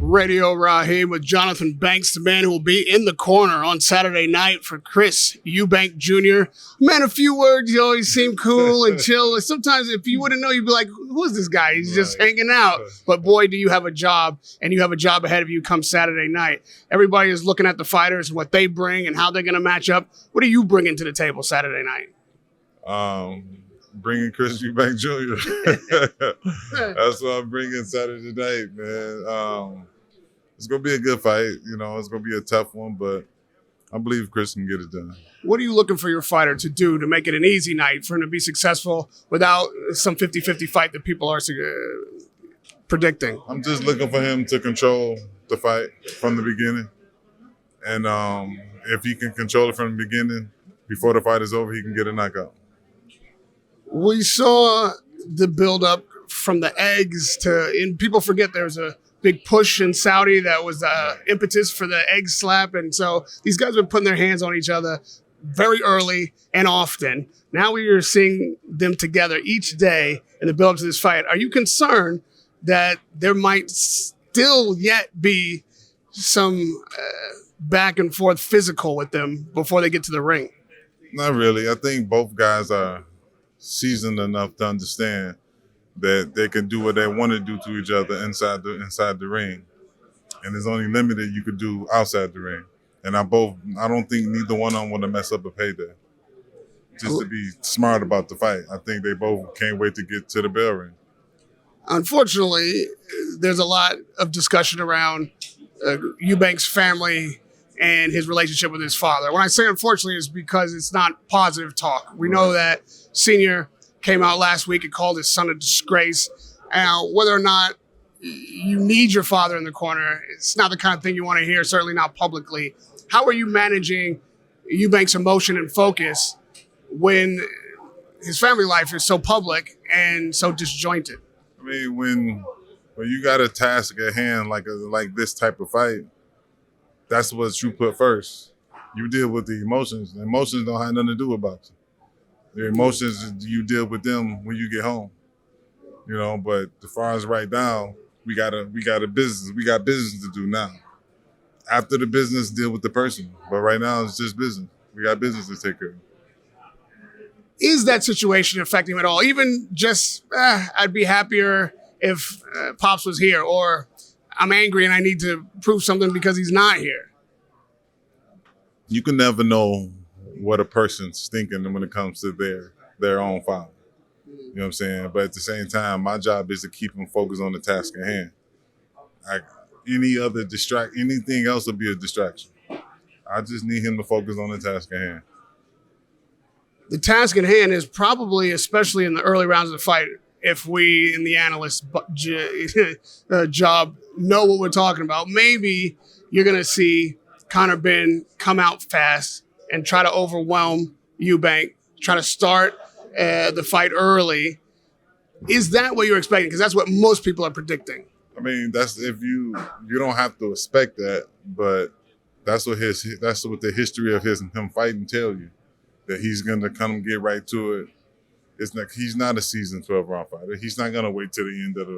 Radio Rahim with Jonathan Banks, the man who will be in the corner on Saturday night for Chris Eubank Jr. Man, a few words, you always seem cool and chill. Sometimes if you wouldn't know, you'd be like, who is this guy? He's just hanging out. But boy, do you have a job, and you have a job ahead of you come Saturday night. Everybody is looking at the fighters and what they bring and how they're going to match up. What are you bringing to the table Saturday night? Bringing Chris Eubank Jr. That's what I'm bringing Saturday night, man. It's going to be a good fight. You know, it's going to be a tough one, but I believe Chris can get it done. What are you looking for your fighter to do to make it an easy night for him to be successful without some 50-50 fight that people are predicting? I'm just looking for him to control the fight from the beginning. And if he can control it from the beginning, before the fight is over, he can get a knockout. We saw the build-up from the eggs and people forget there's a big push in Saudi that was the impetus for the egg slap. And so these guys have been putting their hands on each other very early and often. Now we are seeing them together each day in the build-up to this fight. Are you concerned that there might still yet be some back and forth physical with them before they get to the ring? Not really. I think both guys are seasoned enough to understand that they can do what they want to do to each other inside the ring, and there's only limited you could do outside the ring. And I don't think neither one of them want to mess up a payday. Just to be smart about the fight. I think they both can't wait to get to the bell ring. Unfortunately, there's a lot of discussion around Eubank's family and his relationship with his father. When I say unfortunately, it's because it's not positive talk. We know that Senior came out last week and called his son a disgrace. Now, whether or not you need your father in the corner, it's not the kind of thing you want to hear, certainly not publicly. How are you managing Eubank's emotion and focus when his family life is so public and so disjointed? I mean, when you got a task at hand like this type of fight, that's what you put first. You deal with the emotions. The emotions don't have nothing to do with boxing. The emotions, you deal with them when you get home. You know, but as far as right now, we got a business. We got business to do now. After the business, deal with the person. But right now, it's just business. We got business to take care of. Is that situation affecting him at all? Even just, I'd be happier if Pops was here, or I'm angry and I need to prove something because he's not here. You can never know what a person's thinking when it comes to their own father. You know what I'm saying? But at the same time, my job is to keep him focused on the task at hand. Anything else will be a distraction. I just need him to focus on the task at hand. The task at hand is probably, especially in the early rounds of the fight, if we in the analyst job know what we're talking about, maybe you're going to see Conor Benn come out fast and try to overwhelm Eubank, try to start the fight early. Is that what you're expecting? Because that's what most people are predicting. I mean, that's if you don't have to expect that, but that's what the history of him fighting tell you, that he's gonna come get right to it. He's not a seasoned 12-round fighter. He's not gonna wait till the end of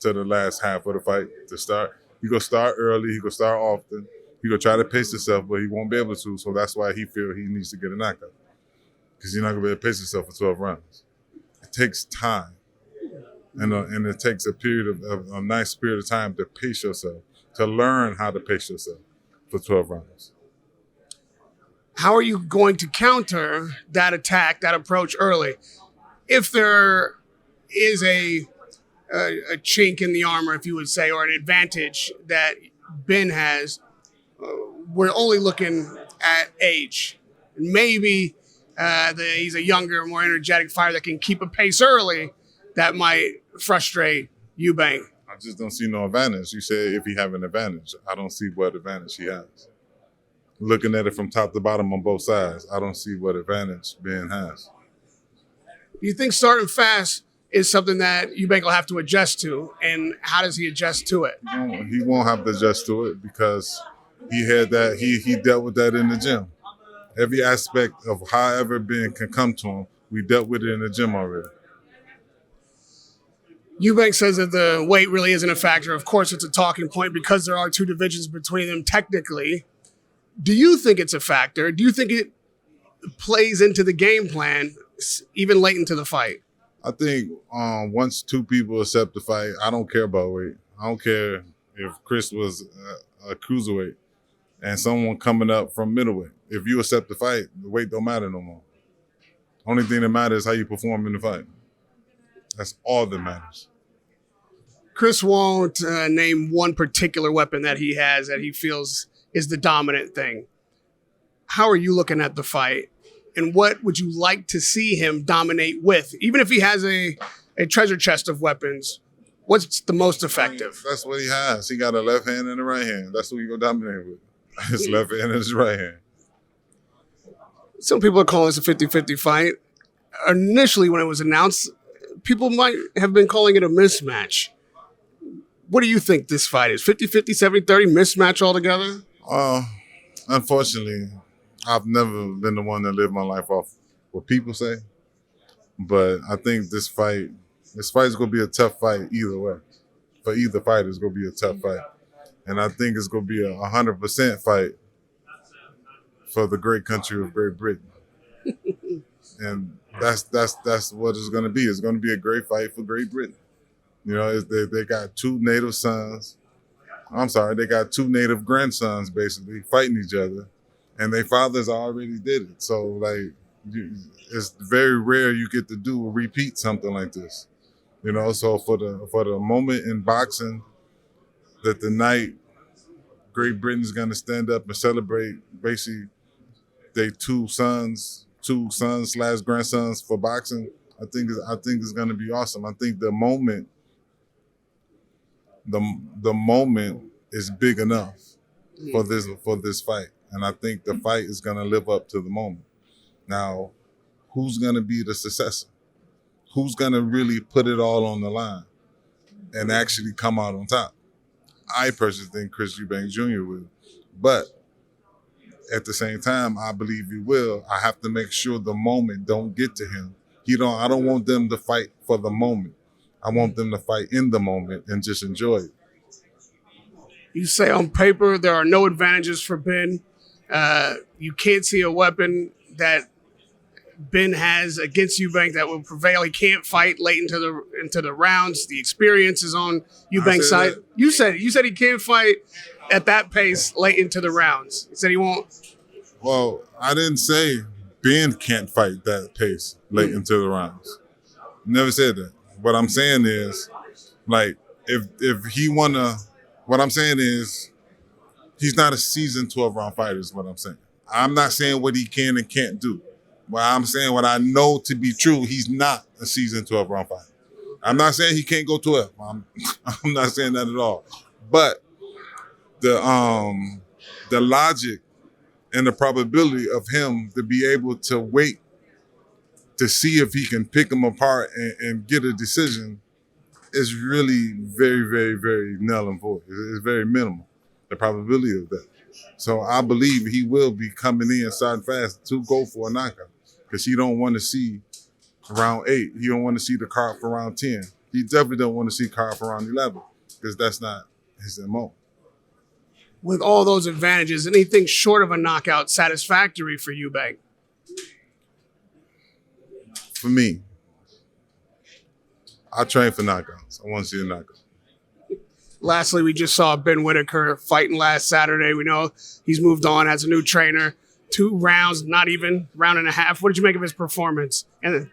the last half of the fight to start. He gonna start early. He gonna start often. He gonna try to pace himself, but he won't be able to. So that's why he feel he needs to get a knockout, because he's not gonna be able to pace himself for 12 rounds. It takes time, and it takes a nice period of time to pace yourself, to learn how to pace yourself for 12 rounds. How are you going to counter that attack, that approach early? If there is a chink in the armor, if you would say, or an advantage that Ben has, we're only looking at age. Maybe he's a younger, more energetic fighter that can keep a pace early that might frustrate Eubank. I just don't see no advantage. You say if he have an advantage. I don't see what advantage he has. Looking at it from top to bottom on both sides, I don't see what advantage Ben has. Do you think starting fast is something that Eubank will have to adjust to, and how does he adjust to it? He won't have to adjust to it because he had that. He dealt with that in the gym. Every aspect of however Ben can come to him, we dealt with it in the gym already. Eubank says that the weight really isn't a factor. Of course, it's a talking point because there are two divisions between them technically. Do you think it's a factor? Do you think it plays into the game plan even late into the fight? I think once two people accept the fight, I don't care about weight. I don't care if Chris was a cruiserweight and someone coming up from middleweight. If you accept the fight, the weight don't matter no more. Only thing that matters is how you perform in the fight. That's all that matters. Chris won't name one particular weapon that he has that he feels is the dominant thing. How are you looking at the fight? And what would you like to see him dominate with? Even if he has a treasure chest of weapons, what's the most effective? That's what he has. He got a left hand and a right hand. That's what he gonna dominate with. His left hand and his right hand. Some people are calling this a 50-50 fight. Initially, when it was announced, people might have been calling it a mismatch. What do you think this fight is? 50-50, 70-30, mismatch altogether? Unfortunately, I've never been the one that lived my life off what people say. But I think this fight is going to be a tough fight either way. For either fighter, it's going to be a tough fight. And I think it's going to be a 100% fight for the great country of Great Britain. And that's what it's going to be. It's going to be a great fight for Great Britain. You know, they got two native sons. They got two native grandsons basically fighting each other, and their fathers already did it. So like, it's very rare you get to do or repeat something like this. You know, so for the moment in boxing that the night Great Britain's going to stand up and celebrate basically their two sons / grandsons for boxing, I think it's going to be awesome. I think the moment is big enough for this fight, and I think the fight is going to live up to the moment. Now, who's going to be the successor? Who's going to really put it all on the line and actually come out on top? I personally think Chris Eubank Jr. will, but at the same time, I believe he will. I have to make sure the moment don't get to him. I don't want them to fight for the moment. I want them to fight in the moment and just enjoy it. You say on paper there are no advantages for Ben. You can't see a weapon that Ben has against Eubank that will prevail. He can't fight late into the rounds. The experience is on Eubank's side. That. You said he can't fight at that pace late into the rounds. He said he won't. Well, I didn't say Ben can't fight that pace late into the rounds. Never said that. What I'm saying is, like, if he wanna, what I'm saying is, he's not a seasoned 12-round fighter is what I'm saying. I'm not saying what he can and can't do. Well, I'm saying what I know to be true, he's not a seasoned 12-round fighter. I'm not saying he can't go 12. I'm not saying that at all. But the logic and the probability of him to be able to wait to see if he can pick them apart and get a decision is really very, very, very null and void. It's very minimal, the probability of that. So I believe he will be coming in starting fast to go for a knockout because he don't want to see round 8. He don't want to see the card for round 10. He definitely don't want to see card for round 11 because that's not his MO. With all those advantages, anything short of a knockout satisfactory for Eubank? For me, I train for knockouts. I want to see a knockout. Lastly, we just saw Ben Whitaker fighting last Saturday. We know he's moved on, has a new trainer. 2 rounds, not even round and a half. What did you make of his performance? And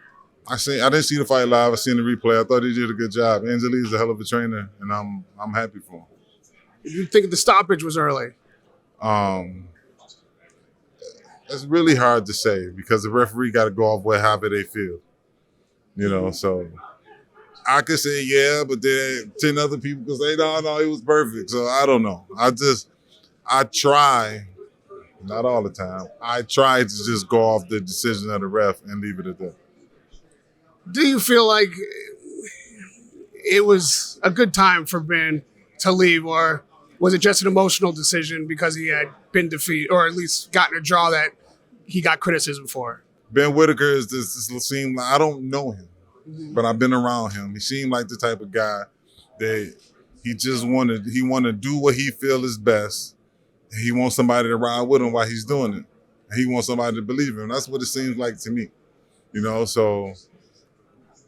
I didn't see the fight live. I seen the replay. I thought he did a good job. Angelique's a hell of a trainer, and I'm happy for him. did you think the stoppage was early? It's really hard to say because the referee got to go off however they feel. You know, so I could say yeah, but then 10 other people could say no, it was perfect. So I don't know. I try, not all the time, I try to just go off the decision of the ref and leave it at that. Do you feel like it was a good time for Ben to leave, or was it just an emotional decision because he had been defeated, or at least gotten a draw that he got criticism for? Ben Whitaker is this seem like I don't know him. but I've been around him. He seemed like the type of guy that he want to do what he feel is best. He wants somebody to ride with him while he's doing it. He wants somebody to believe him. That's what it seems like to me. So as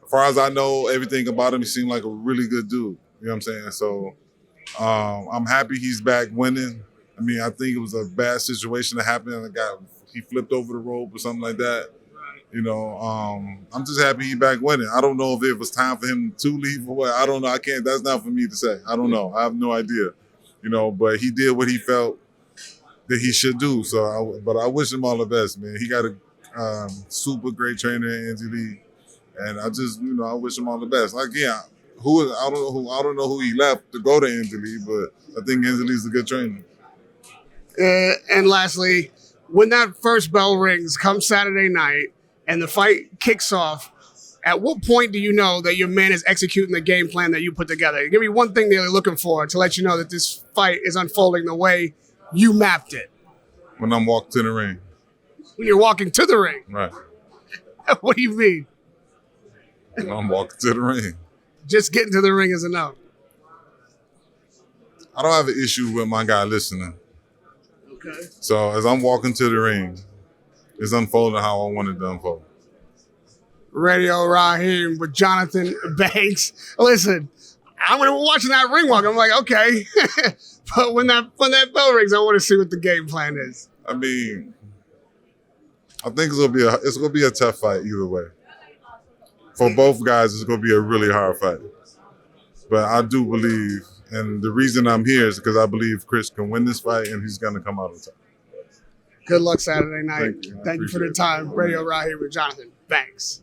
far as I know, everything about him, he seemed like a really good dude. You know what I'm saying? So I'm happy he's back winning. I mean, I think it was a bad situation that happened, and he flipped over the rope or something like that. I'm just happy he's back winning. I don't know if it was time for him to leave or what. I don't know. I can't. That's not for me to say. I don't know. I have no idea. But he did what he felt that he should do. But I wish him all the best, man. He got a super great trainer in Angie Lee, and I just, I wish him all the best. Again, I don't know who he left to go to Angie Lee, but I think Angie Lee's a good trainer. And lastly, when that first bell rings come Saturday night and the fight kicks off, at what point do you know that your man is executing the game plan that you put together? Give me one thing that you're looking for to let you know that this fight is unfolding the way you mapped it. When I'm walking to the ring. When you're walking to the ring? Right. What do you mean? When I'm walking to the ring. Just getting to the ring is enough. I don't have an issue with my guy listening. Okay. So as I'm walking to the ring, it's unfolding how I want it to unfold. Radio Rahim with Jonathan Banks. Listen, I'm gonna be watching that ring walk. I'm like, okay. But when that bell rings, I want to see what the game plan is. I mean, I think it's gonna be a tough fight either way. For both guys, it's gonna be a really hard fight. But I do believe, and the reason I'm here is because I believe Chris can win this fight and he's gonna come out on top. Good luck Saturday night. Thank you. Thank you for the time. Radio Rahim with Jonathan Banks.